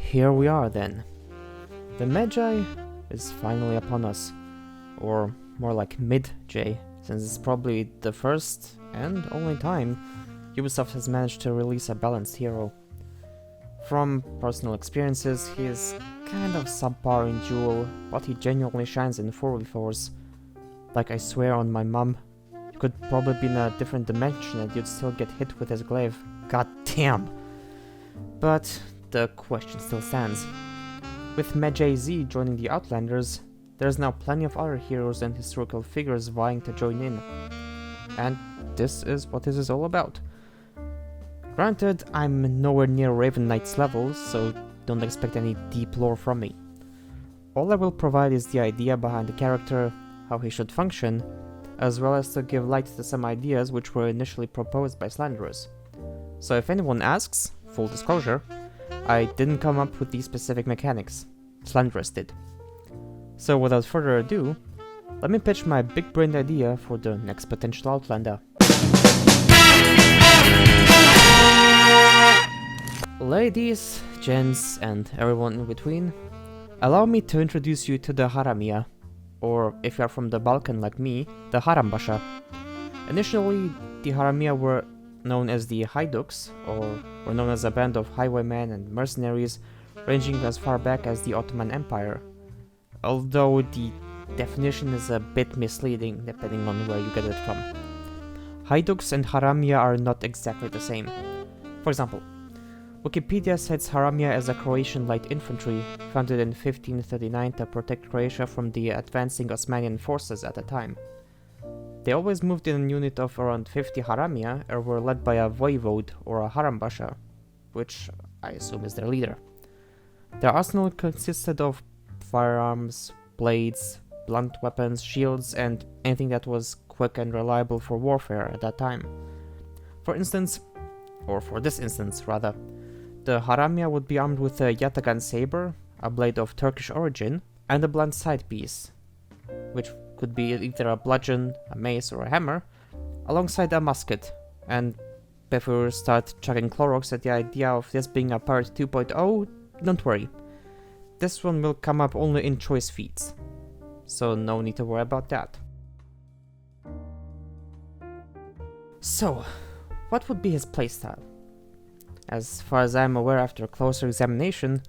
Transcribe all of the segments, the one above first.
here we are then. The Medjay is finally upon us, or more like Mid-Jay, since it's probably the first and only time Ubisoft has managed to release a balanced hero. From personal experiences, he is kind of subpar in duel, but he genuinely shines in 4v4s. Like, I swear on my mum, you could probably be in a different dimension and you'd still get hit with his glaive. God damn! But the question still stands. With Medjay Z joining the Outlanders, there's now plenty of other heroes and historical figures vying to join in. And this is what this is all about. Granted, I'm nowhere near Raven Knight's level, so don't expect any deep lore from me. All I will provide is the idea behind the character, how he should function, as well as to give light to some ideas which were initially proposed by Slanderers. So if anyone asks, full disclosure, I didn't come up with these specific mechanics. Slanderers did. So without further ado, let me pitch my big-brained idea for the next potential Outlander. Ladies, gents, and everyone in between, allow me to introduce you to the Haramia, or if you are from the Balkan like me, the Harambasha. Initially, the Haramia were known as the Haiduks, or were known as a band of highwaymen and mercenaries ranging as far back as the Ottoman Empire, although the definition is a bit misleading depending on where you get it from. Haiduks and Haramia are not exactly the same. For example, Wikipedia cites Haramia as a Croatian light infantry founded in 1539 to protect Croatia from the advancing Osmanian forces at the time. They always moved in a unit of around 50 Haramia and were led by a voivode or a Harambasha, which I assume is their leader. Their arsenal consisted of firearms, blades, blunt weapons, shields, and anything that was quick and reliable for warfare at that time. For this instance, the Haramia would be armed with a Yatagan saber, a blade of Turkish origin, and a blunt side piece, which could be either a bludgeon, a mace, or a hammer, alongside a musket. And before we start chucking Clorox at the idea of this being a Pirate 2.0, don't worry. This one will come up only in choice feats, so no need to worry about that. So, what would be his playstyle? As far as I am aware after closer examination,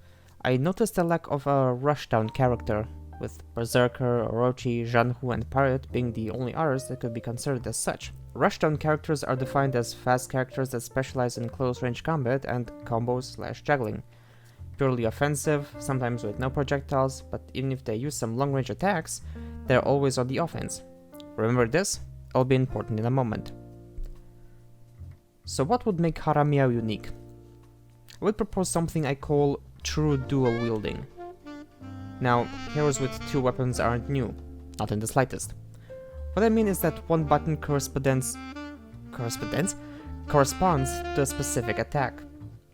I noticed a lack of a rushdown character, with Berserker, Orochi, Janhu, and Pirate being the only others that could be considered as such. Rushdown characters are defined as fast characters that specialize in close-range combat and combos/juggling. Purely offensive, sometimes with no projectiles, but even if they use some long-range attacks, they're always on the offense. Remember this? It'll be important in a moment. So what would make Haramia unique? I would propose something I call true dual wielding. Now, heroes with two weapons aren't new, not in the slightest. What I mean is that one button corresponds to a specific attack.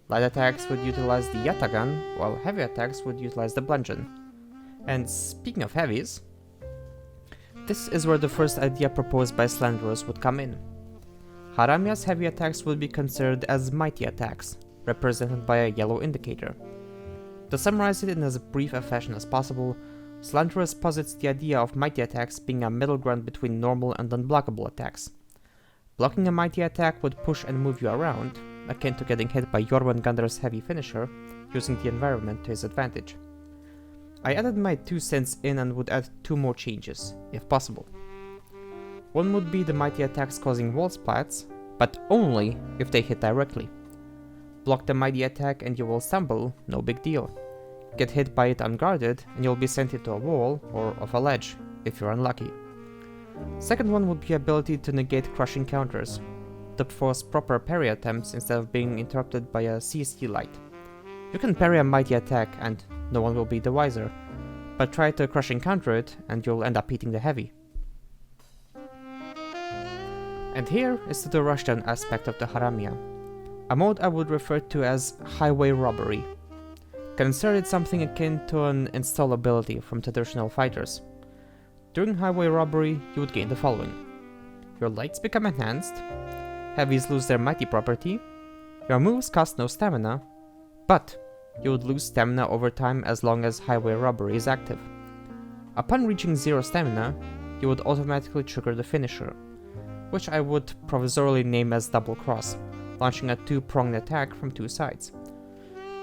Light attacks would utilize the Yatagan, while heavy attacks would utilize the bludgeon. And speaking of heavies, this is where the first idea proposed by Slanderers would come in. Haramia's heavy attacks would be considered as mighty attacks, represented by a yellow indicator. To summarize it in as brief a fashion as possible, Slanderers posits the idea of mighty attacks being a middle ground between normal and unblockable attacks. Blocking a mighty attack would push and move you around, akin to getting hit by Jormungandr's heavy finisher, using the environment to his advantage. I added my 2 cents in and would add 2 more changes, if possible. One would be the mighty attacks causing wall splats, but only if they hit directly. Block the mighty attack and you will stumble, no big deal. Get hit by it unguarded and you'll be sent into a wall or off a ledge, if you're unlucky. Second one would be ability to negate crushing counters, to force proper parry attempts instead of being interrupted by a CC light. You can parry a mighty attack and no one will be the wiser, but try to crushing counter it and you'll end up hitting the heavy. And here is to the rushdown aspect of the Haramia, a mode I would refer to as highway robbery. Consider it something akin to an install ability from traditional fighters. During highway robbery, you would gain the following: your lights become enhanced, heavies lose their mighty property, your moves cost no stamina, but you would lose stamina over time as long as highway robbery is active. Upon reaching 0 stamina, you would automatically trigger the finisher, which I would provisorily name as Double Cross, launching a 2-pronged attack from 2 sides.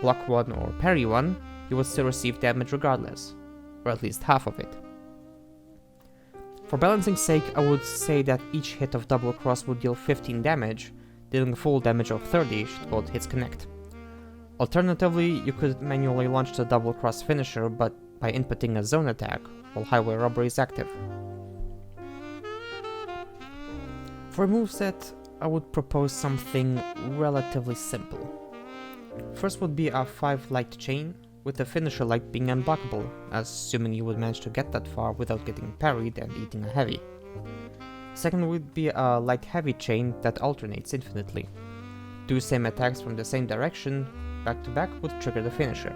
Block 1 or parry 1, you would still receive damage regardless, or at least half of it. For balancing's sake, I would say that each hit of Double Cross would deal 15 damage, dealing full damage of 30 should both hits connect. Alternatively, you could manually launch the Double Cross finisher but by inputting a zone attack while highway robbery is active. For a moveset, I would propose something relatively simple. First would be a 5 light chain, with the finisher light being unblockable, assuming you would manage to get that far without getting parried and eating a heavy. Second would be a light heavy chain that alternates infinitely. 2 same attacks from the same direction, back to back, would trigger the finisher.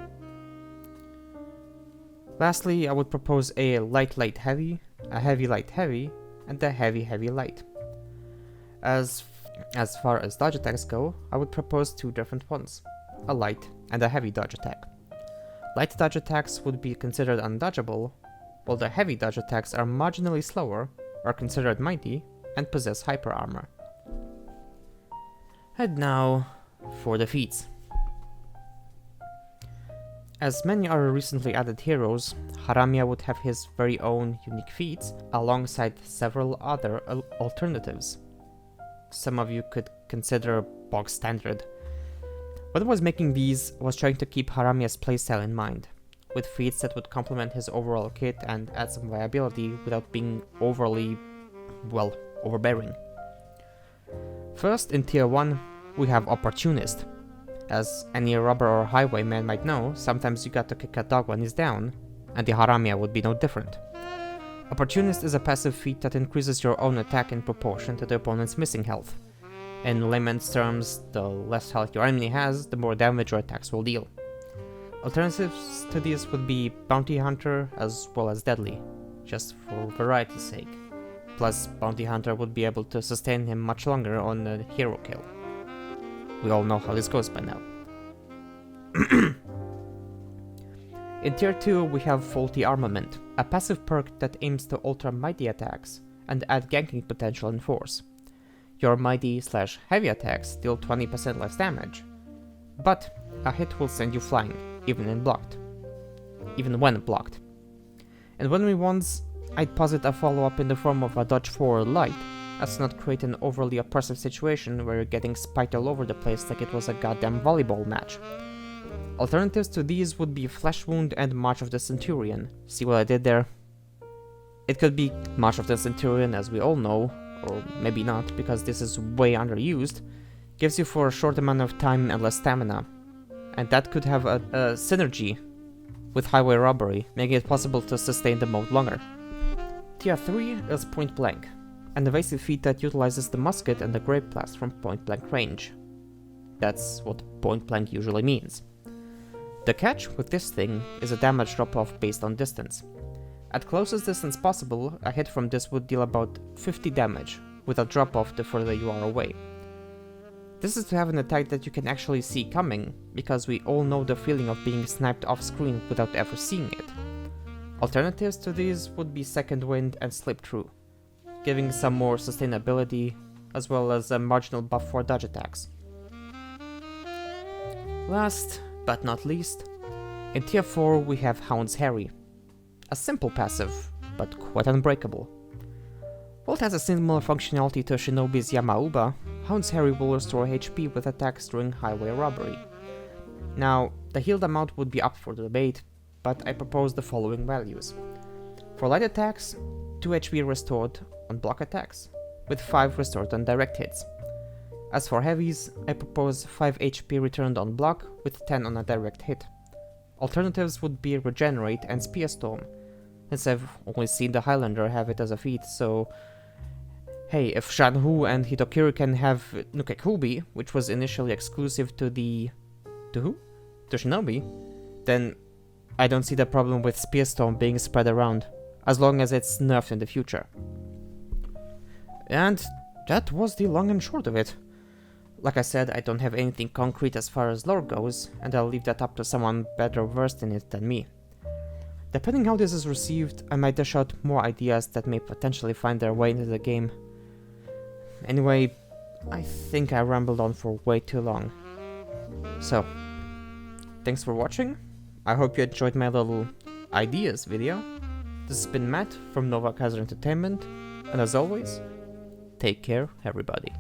Lastly, I would propose a light heavy, a heavy light heavy, and a heavy heavy light. As far as dodge attacks go, I would propose 2 different ones, a light and a heavy dodge attack. Light dodge attacks would be considered undodgeable, while the heavy dodge attacks are marginally slower, are considered mighty, and possess hyper armor. And now, for the feats. As many are recently added heroes, Haramia would have his very own unique feats, alongside several other alternatives. Some of you could consider bog standard. What I was making these was trying to keep Haramia's playstyle in mind, with feats that would complement his overall kit and add some viability without being overly, well, overbearing. First, in tier 1, we have Opportunist. As any robber or highwayman might know, sometimes you got to kick a dog when he's down, and the Haramia would be no different. Opportunist is a passive feat that increases your own attack in proportion to the opponent's missing health. In layman's terms, the less health your enemy has, the more damage your attacks will deal. Alternatives to these would be Bounty Hunter as well as Deadly, just for variety's sake. Plus, Bounty Hunter would be able to sustain him much longer on a hero kill. We all know how this goes by now. In tier 2 we have Faulty Armament, a passive perk that aims to alter mighty attacks and add ganking potential and force. Your mighty/heavy attacks deal 20% less damage, but a hit will send you flying, even when blocked. And when we once, I'd posit a follow-up in the form of a dodge forward light, as to not create an overly oppressive situation where you're getting spiked all over the place like it was a goddamn volleyball match. Alternatives to these would be Flesh Wound and March of the Centurion. See what I did there? It could be March of the Centurion, as we all know, or maybe not, because this is way underused, gives you for a short amount of time and less stamina, and that could have a synergy with highway robbery, making it possible to sustain the mode longer. Tier 3 is Point Blank, an evasive feat that utilizes the musket and the grape blast from point blank range. That's what point blank usually means. The catch with this thing is a damage drop-off based on distance. At closest distance possible, a hit from this would deal about 50 damage, with a drop-off the further you are away. This is to have an attack that you can actually see coming, because we all know the feeling of being sniped off-screen without ever seeing it. Alternatives to these would be Second Wind and Slip Through, giving some more sustainability, as well as a marginal buff for dodge attacks. Last but not least, in tier 4 we have Hound's Harry, a simple passive, but quite unbreakable. While it has a similar functionality to Shinobi's Yamauba, Hound's Harry will restore HP with attacks during highway robbery. Now, the healed amount would be up for debate, but I propose the following values. For light attacks, 2 HP restored on block attacks, with 5 restored on direct hits. As for heavies, I propose 5 HP returned on block, with 10 on a direct hit. Alternatives would be Regenerate and Spear Storm, since I've only seen the Highlander have it as a feat, so hey, if Shanhu and Hitokiri can have Nukekubi, which was initially exclusive to the... to who? To Shinobi, then I don't see the problem with Spear Storm being spread around, as long as it's nerfed in the future. And that was the long and short of it. Like I said, I don't have anything concrete as far as lore goes, and I'll leave that up to someone better versed in it than me. Depending how this is received, I might dish out more ideas that may potentially find their way into the game. Anyway, I think I rambled on for way too long. So, thanks for watching. I hope you enjoyed my little ideas video. This has been Matt from Nova Kaiser Entertainment, and as always, take care, everybody.